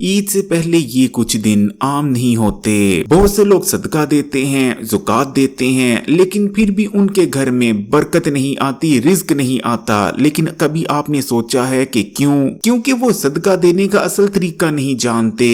ईद से पहले ये कुछ दिन आम नहीं होते। बहुत से लोग सदका देते हैं, ज़कात देते हैं, लेकिन फिर भी उनके घर में बरकत नहीं आती, रिज्क नहीं आता। लेकिन कभी आपने सोचा है कि क्यों? क्योंकि वो सदका देने का असल तरीका नहीं जानते।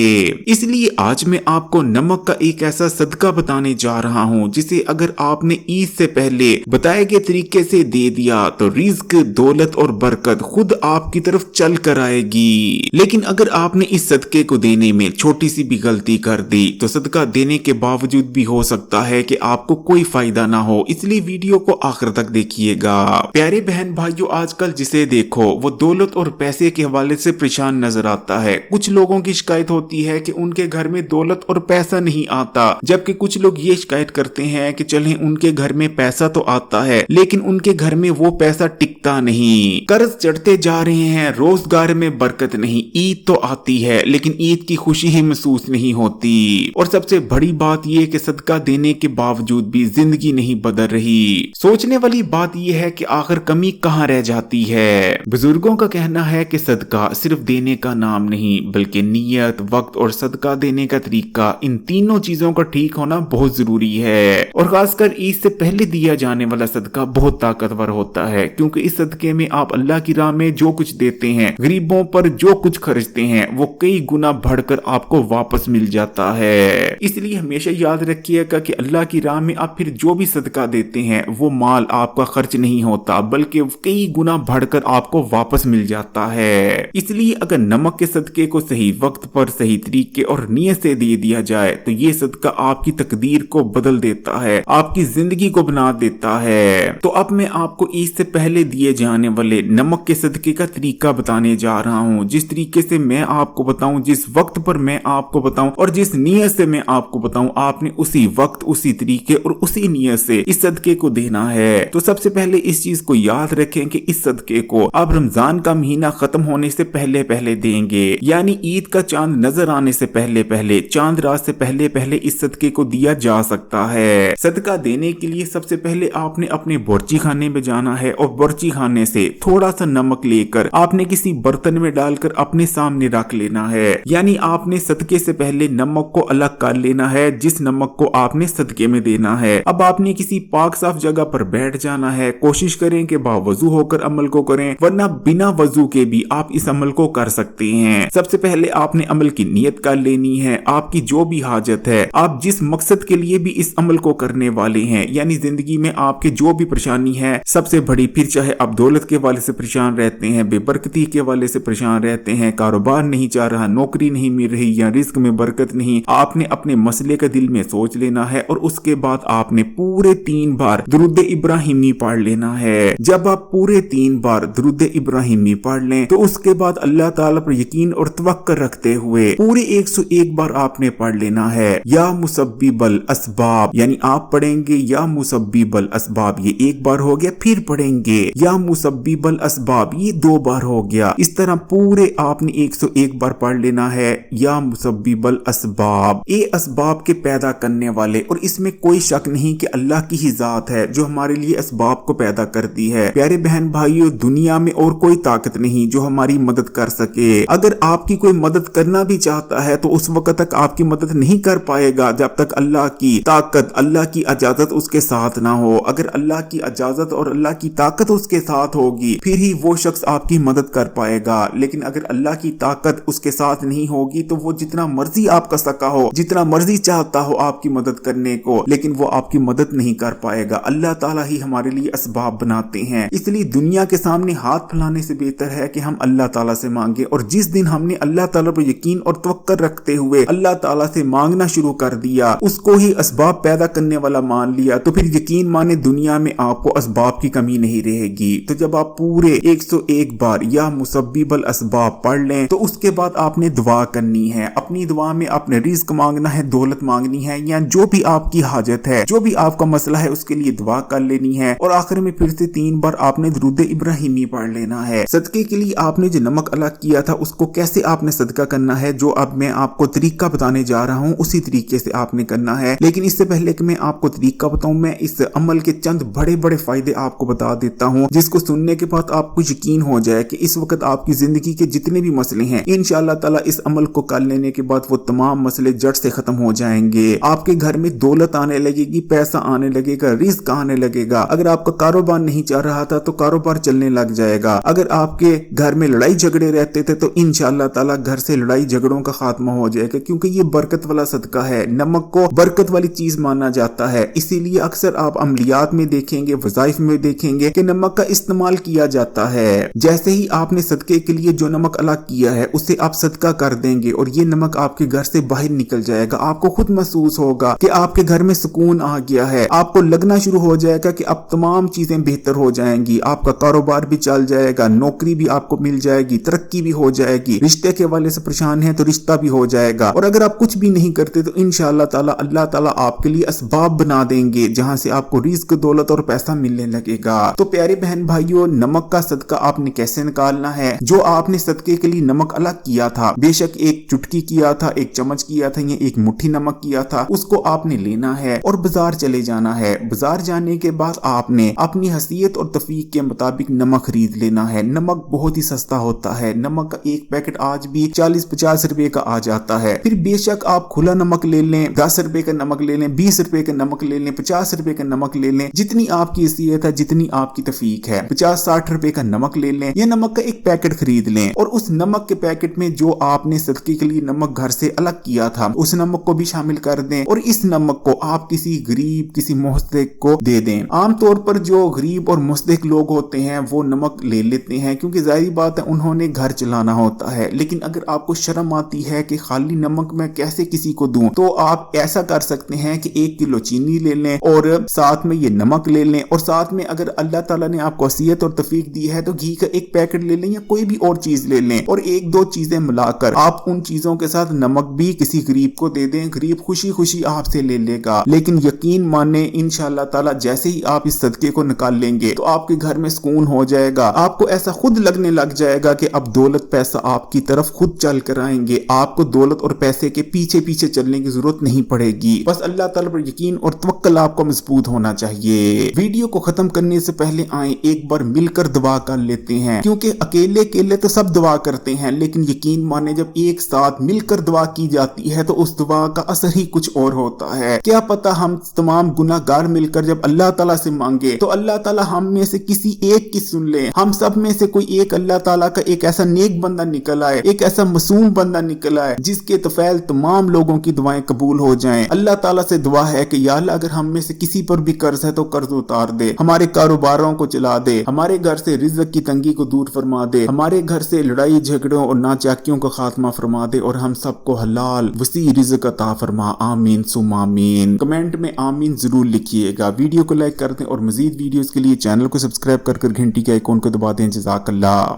इसलिए आज मैं आपको नमक का एक ऐसा सदका बताने जा रहा हूँ जिसे अगर आपने ईद से पहले बताए गए तरीके से दे दिया तो रिज्क, दौलत और बरकत खुद आपकी तरफ चल कर आएगी। लेकिन अगर आपने इस सदके को देने में छोटी सी भी गलती कर दी तो सदका देने के बावजूद भी हो सकता है कि आपको कोई फायदा ना हो। इसलिए वीडियो को आखिर तक देखिएगा। प्यारे बहन भाइयों, आजकल जिसे देखो वो दौलत और पैसे के हवाले से परेशान नजर आता है। कुछ लोगों की शिकायत होती है कि उनके घर में दौलत और पैसा नहीं आता, जबकि कुछ लोग ये शिकायत करते हैं कि चले उनके घर में पैसा तो आता है लेकिन उनके घर में वो पैसा टिकता नहीं, कर्ज चढ़ते जा रहे हैं, रोजगार में बरकत नहीं। ईद तो आती है लेकिन ईद की खुशी ही महसूस नहीं होती। और सबसे बड़ी बात यह कि सदका देने के बावजूद भी जिंदगी नहीं बदल रही। सोचने वाली बात यह है कि आखिर कमी कहाँ रह जाती है। बुजुर्गों का कहना है कि सदका सिर्फ देने का नाम नहीं बल्कि नियत, वक्त और सदका देने का तरीका, इन तीनों चीजों का ठीक होना बहुत जरूरी है। और खासकर ईद से पहले दिया जाने वाला सदका बहुत ताकतवर होता है, क्योंकि इस सदके में आप अल्लाह की राह में जो कुछ देते हैं, गरीबों पर जो कुछ खर्चते हैं, वो कई गुना बढ़कर आपको वापस मिल जाता है। इसलिए हमेशा याद रखिएगा कि अल्लाह की राह में आप फिर जो भी सदका देते हैं वो माल आपका खर्च नहीं होता बल्कि कई गुना बढ़कर आपको वापस मिल जाता है। इसलिए अगर नमक के सदके को सही वक्त पर, सही तरीके और नियत से दे दिया जाए तो ये सदका आपकी तकदीर को बदल देता है, आपकी जिंदगी को बना देता है। तो अब मैं आपको ईद से पहले दिए जाने वाले नमक के सदके का तरीका बताने जा रहा हूँ। जिस तरीके से मैं आपको बताऊं, जिस वक्त पर मैं आपको बताऊं और जिस नियत से मैं आपको बताऊं, आपने उसी वक्त, उसी तरीके और उसी नियत से इस सदके को देना है। तो सबसे पहले इस चीज को याद रखें कि इस सदके को आप रमजान का महीना खत्म होने से पहले पहले देंगे, यानी ईद का चांद नजर आने से पहले पहले, चांद रात से पहले पहले इस सदके को दिया जा सकता है। सदका देने के लिए सबसे पहले आपने अपने बोर्ची खाने में जाना है और बोर्ची खाने से थोड़ा सा नमक लेकर आपने किसी बर्तन में डालकर अपने सामने रख लेना है। यानी आपने सदके से पहले नमक को अलग कर लेना है, जिस नमक को आपने सदके में देना है। अब आपने किसी पाक साफ जगह पर बैठ जाना है। कोशिश करें कि बावजू होकर अमल को करें, वरना बिना वजू के भी आप इस अमल को कर सकते हैं। सबसे पहले आपने अमल की नियत कर लेनी है। आपकी जो भी हाजत है, आप जिस मकसद के लिए भी इस अमल को करने वाले हैं, यानी जिंदगी में आपके जो भी परेशानी है सबसे बड़ी, फिर चाहे आप दौलत के वाले से परेशान रहते हैं, बेबरकती के वाले से परेशान रहते हैं, कारोबार नहीं चल रहा, नौकरी नहीं मिल रही या रिस्क में बरकत नहीं, आपने अपने मसले का दिल में सोच लेना है और उसके बाद आपने पूरे 3 बार दुरूद इब्राहिमी पढ़ लेना है। जब आप पूरे 3 बार दुरूद इब्राहिमी पढ़ लें तो उसके बाद अल्लाह ताला पर यकीन और तवक्कुल रखते हुए पूरे 101 बार आपने पढ़ लेना है। या मुसब्बिबल असबाब, यानी आप पढ़ेंगे या मुसब्बिबल असबाब, ये 1 बार हो गया, फिर पढ़ेंगे या मुसब्बिबल असबाब, ये 2 बार हो गया। इस तरह पूरे आपने 101 बार पढ़ लेना है। या मुसब्बिबल असबाब, ये असबाब के पैदा करने वाले, और इसमें कोई शक नहीं कि अल्लाह की ही जात है जो हमारे लिए असबाब को पैदा करती है। प्यारे बहन भाइयों, दुनिया में और कोई ताकत नहीं जो हमारी मदद कर सके। अगर आपकी कोई मदद करना भी चाहता है तो उस वक्त तक आपकी मदद नहीं कर पाएगा जब तक अल्लाह की ताकत, अल्लाह की इजाजत उसके साथ ना हो। अगर अल्लाह की इजाजत और अल्लाह की ताकत उसके साथ होगी फिर ही वो शख्स आपकी मदद कर पाएगा। लेकिन अगर अल्लाह की ताकत उसके साथ नहीं होगी तो वो जितना मर्जी आपका सका हो, जितना मर्जी चाहता हो आपकी मदद करने को, लेकिन वो आपकी मदद नहीं कर पाएगा। अल्लाह ताला ही हमारे लिए असबाब बनाते हैं। इसलिए दुनिया के सामने हाथ फैलाने से बेहतर है कि हम अल्लाह ताला से मांगे। और जिस दिन हमने अल्लाह ताला पर यकीन और तवक्कुल रखते हुए अल्लाह ताला से मांगना शुरू कर दिया, उसको ही असबाब पैदा करने वाला मान लिया, तो फिर यकीन माने दुनिया में आपको असबाब की कमी नहीं रहेगी। तो जब आप पूरे 101 बार या मुसब्बिबल असबाब पढ़ लें तो उसके बाद आपने दुआ करनी है। अपनी दुआ में आपने रिज्क मांगना है, दौलत मांगनी है, या जो भी आपकी हाजत है, जो भी आपका मसला है उसके लिए दुआ कर लेनी है। और आखिर में फिर से 3 बार आपने दुरूद इब्राहिमी पढ़ लेना है। सदके के लिए आपने जो नमक अलग किया था उसको कैसे आपने सदका करना है, जो अब मैं आपको तरीका बताने जा रहा हूँ, उसी तरीके से आपने करना है। लेकिन इससे पहले कि मैं आपको तरीका बताऊं, मैं इस अमल के चंद बड़े बड़े फायदे आपको बता देता हूँ, जिसको सुनने के बाद आपको यकीन हो जाए कि इस वक्त आपकी जिंदगी के जितने भी मसले हैं इंशाअल्लाह ताला ताला इस अमल को कर लेने के बाद वो तमाम मसले जड़ से खत्म हो जाएंगे। आपके घर में दौलत आने लगेगी, पैसा आने लगेगा, रिस्क आने लगेगा। अगर आपका कारोबार नहीं चल रहा था तो कारोबार चलने लग जाएगा। अगर आपके घर में लड़ाई झगड़े रहते थे तो इंशाअल्लाह ताला घर से लड़ाई झगड़ों का खात्मा हो जाएगा, क्योंकि ये बरकत वाला सदका है। नमक को बरकत वाली चीज माना जाता है, इसीलिए अक्सर आप अमलियात में देखेंगे, वज़ाइफ में देखेंगे कि नमक का इस्तेमाल किया जाता है। जैसे ही आपने सदके के लिए जो नमक अलग किया है उसे आप सदका कर देंगे और ये नमक आपके घर से बाहर निकल जाएगा। आपको खुद महसूस होगा कि आपके घर में सुकून आ गया है। आपको लगना शुरू हो जाएगा कि अब तमाम चीजें बेहतर हो जाएंगी। आपका कारोबार भी चल जाएगा, नौकरी भी आपको मिल जाएगी, तरक्की भी हो जाएगी। रिश्ते के वाले से परेशान है तो रिश्ता भी हो जाएगा। और अगर आप कुछ भी नहीं करते तो इंशाअल्लाह ताला अल्लाह ताला आपके लिए असबाब बना देंगे जहां से आपको रिस्क, दौलत और पैसा मिलने लगेगा। तो प्यारे बहन भाइयों, नमक का सदका आपने कैसे निकालना है? जो आपने सदके के लिए नमक अलग किया था, बेशक एक चुटकी किया था, एक चम्मच किया था या एक मुट्ठी नमक किया था, उसको आपने लेना है और बाजार चले जाना है। बाजार जाने के बाद आपने अपनी हैसियत और तफीक के मुताबिक नमक खरीद लेना है। नमक बहुत ही सस्ता होता है। नमक का एक पैकेट आज भी 40-50 रुपए का आ जाता है। फिर बेशक आप खुला नमक ले लें, 10 रुपए का नमक ले लें, 20 रुपए का नमक ले लें, 50 रुपए का नमक ले लें, जितनी आपकी हैसियत है, जितनी आपकी तफीक है। 50-60 रुपए का नमक ले लें या नमक का एक पैकेट खरीद लें और उस नमक के पैकेट में जो आपने सदके के लिए नमक घर से अलग किया था उस नमक को भी शामिल कर दें और इस नमक को आप किसी गरीब, किसी मुस्तहिक को दे दें। आमतौर पर जो गरीब और मुस्तहिक लोग होते हैं वो नमक ले लेते हैं, क्योंकि जाहिर बात है उन्होंने घर चलाना होता है। लेकिन अगर आपको शर्म आती है कि खाली नमक मैं कैसे किसी को दूं, तो आप ऐसा कर सकते हैं कि 1 किलो चीनी ले लें और साथ में ये नमक ले लें और साथ में अगर अल्लाह ताला ने आपको वसीयत और तफीक दी है तो घी का एक पैकेट ले लें या कोई भी और चीज ले लें और 1-2 चीजें मिलाकर आप उन चीजों के साथ नमक भी किसी गरीब को दे दें। गरीब खुशी खुशी आपसे ले लेगा। लेकिन यकीन माने इंशाअल्लाह ताला जैसे ही आप इस सदके को निकाल लेंगे तो आपके घर में सुकून हो जाएगा। आपको ऐसा खुद लगने लग जाएगा कि अब दौलत पैसा आपकी तरफ खुद चल कर आएंगे। आपको दौलत और पैसे के पीछे पीछे चलने की जरूरत नहीं पड़ेगी। बस अल्लाह ताला पर यकीन और तवक्कल आपको मजबूत होना चाहिए। वीडियो को खत्म करने से पहले आए एक बार मिलकर दुआ कर लेते हैं, क्योंकि अकेले अकेले तो सब दुआ करते हैं, लेकिन यकीन माने जब एक साथ मिलकर दुआ की जाती है तो उस दुआ का असर ही कुछ और होता है। क्या पता हम तमाम गुनाहगार मिलकर जब अल्लाह ताला से मांगे तो अल्लाह ताला हम में से किसी एक की सुन ले। हम सब में से कोई एक अल्लाह ताला का एक ऐसा नेक बंदा निकल आए, एक ऐसा मासूम बंदा निकल आए जिसके तफैल तमाम लोगों की दुआएं कबूल हो जाएं। अल्लाह ताला से दुआ है कि या अल्लाह अगर हम में से किसी पर भी कर्ज है तो कर्ज उतार दे, हमारे कारोबारों को चला दे, हमारे घर से रिज़्क़ की तंगी को दूर फरमा दे, हमारे घर से लड़ाई झगड़ों और नाचाकियों का खात्मा फरमा दे और हम सबको हलाल वसी रिज़्क़ अता फरमा। आमीन सुम आमीन। कमेंट में आमीन जरूर लिखिएगा। वीडियो को लाइक कर दें और मजीद वीडियोस के लिए चैनल को सब्सक्राइब कर घंटी के आइकॉन को दबा दें। जज़ाकल्लाह।